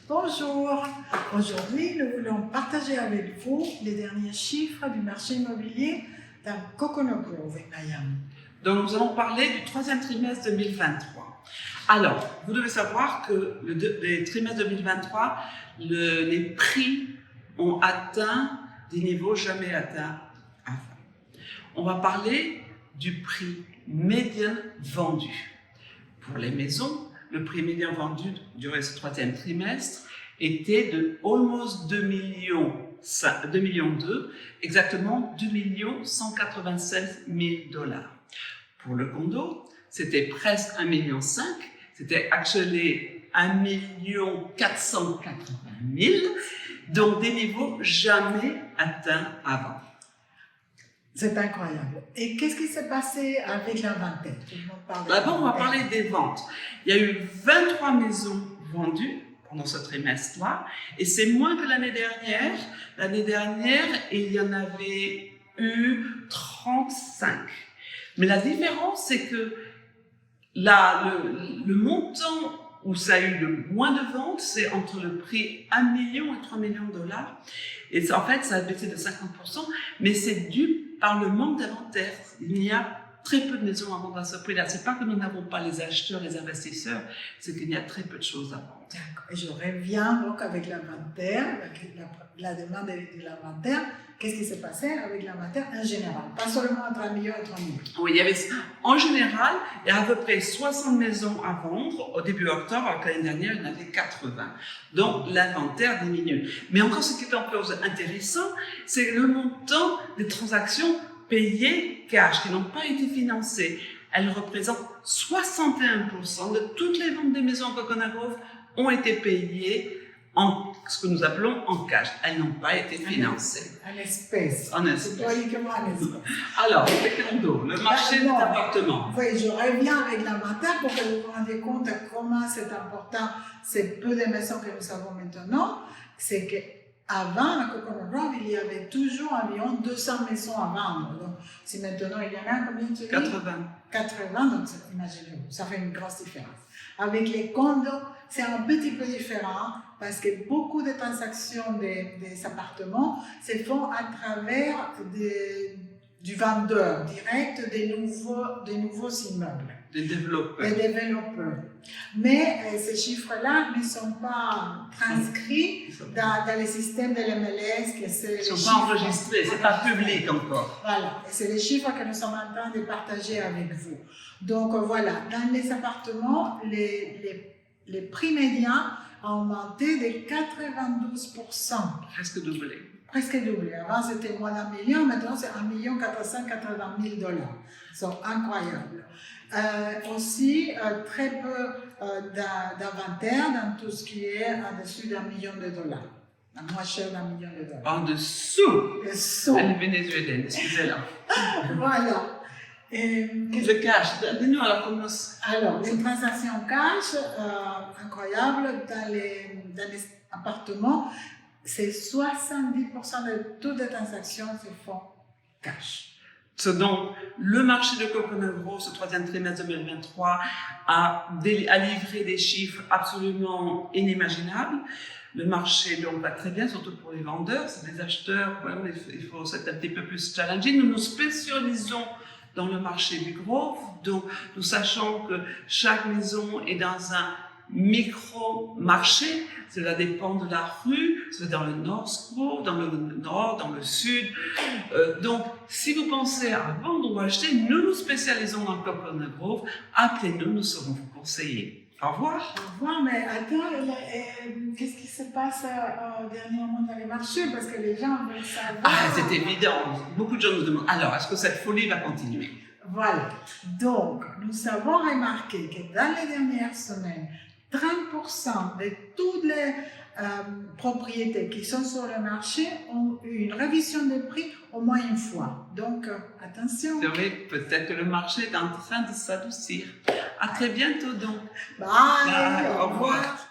Bonjour, aujourd'hui nous voulons partager avec vous les derniers chiffres du marché immobilier dans Coconut Grove et Miami. Donc nous allons parler du troisième trimestre 2023. Alors, vous devez savoir que les trimestres 2023, les prix ont atteint des niveaux jamais atteints avant. On va parler du prix médian vendu. Pour les maisons, le prix médian vendu durant ce troisième trimestre était de almost 2 millions 2, exactement 2 196 000 $. Pour le condo, c'était presque 1,5 million, c'était actually 1 480 000, donc des niveaux jamais atteints avant. C'est incroyable. Et qu'est-ce qui s'est passé avec l'inventaire? D'abord, on va parler des ventes. Il y a eu 23 maisons vendues pendant ce trimestre-là, et c'est moins que l'année dernière. L'année dernière, il y en avait eu 35. Mais la différence, c'est que le montant où ça a eu le moins de ventes, c'est entre le prix 1 million et 3 millions de $. Et en fait, ça a baissé de 50%, mais c'est dû par le manque d'inventaire. Il y a très peu de maisons à vendre à ce prix-là. C'est pas que nous n'avons pas les acheteurs, les investisseurs, c'est qu'il y a très peu de choses à vendre. D'accord. Et je reviens donc avec l'inventaire, la demande de l'inventaire. Qu'est-ce qui s'est passé avec l'inventaire en général? Pas seulement entre 1 million et 3 millions. Oui, en général, il y a à peu près 60 maisons à vendre au début octobre, alors que l'année dernière, il y en avait 80. Donc, l'inventaire diminue. Mais encore, ce qui est encore intéressant, c'est le montant des transactions payées cash, qui n'ont pas été financées. Elles représentent 61% de toutes les ventes des maisons à Coconut Grove ont été payées en ce que nous appelons en cash. Elles n'ont pas été financées. En espèces. En espèces. C'est uniquement en espèces. Alors, les condos, le marché des appartements. Oui, je reviens avec l'inventaire pour que vous vous rendiez compte de comment c'est important. C'est peu de maisons que nous savons maintenant. C'est qu'avant, à Coconut Grove, il y avait toujours environ 200 maisons à vendre. Donc, si maintenant il y en a combien tu dis? 80. 80, donc imaginez-vous, ça fait une grosse différence. Avec les condos, c'est un petit peu différent parce que beaucoup de transactions des appartements se font à travers du vendeur direct des nouveaux immeubles. Des développeurs. Des développeurs. Mais ces chiffres-là ne sont pas transcrits dans les systèmes de l'MLS. Ils ne sont pas enregistrés, ce n'est pas public encore. Voilà, c'est les chiffres que nous sommes en train de partager avec vous. Donc voilà, dans les appartements, les prix médians ont augmenté de 92%. Presque doublé. Presque doublé. Avant, c'était moins d'1 million, maintenant, c'est 1 480 000 $. C'est incroyable. Aussi, très peu d'inventaire dans tout ce qui est en-dessus d'1 million de $. Moins cher d'1 million de $. En dessous. Dessous. Elle est vénézuélienne, excusez-la. Voilà. Le cash, dis-nous alors comment... Alors, les transactions cash, incroyables, dans les appartements, c'est 70% de toutes les transactions se font cash. Donc, le marché de Coconut Grove, ce troisième trimestre 2023, a livré des chiffres absolument inimaginables. Le marché donc va très bien, surtout pour les vendeurs, c'est des acheteurs, il faut être un petit peu plus challenging. Nous nous spécialisons dans le marché du Grove, donc nous sachons que chaque maison est dans un micro-marché, cela dépend de la rue, c'est dans le North Grove, dans le nord, dans le sud. Donc, si vous pensez à vendre ou acheter, nous nous spécialisons dans le Coconut Grove, appelez-nous, nous serons vous conseiller. Au revoir. Au revoir, mais attends, qu'est-ce qui se passe dernièrement dans les marchés? Parce que les gens veulent savoir. Ah, c'est évident. Beaucoup de gens nous demandent, alors, est-ce que cette folie va continuer? Voilà. Donc, nous avons remarqué que dans les dernières semaines, 30% de toutes les propriétés qui sont sur le marché ont eu une révision de prix au moins une fois. Donc, attention. C'est vrai, peut-être que le marché est en train de s'adoucir. À très bientôt donc. Bye. Bye. Au revoir.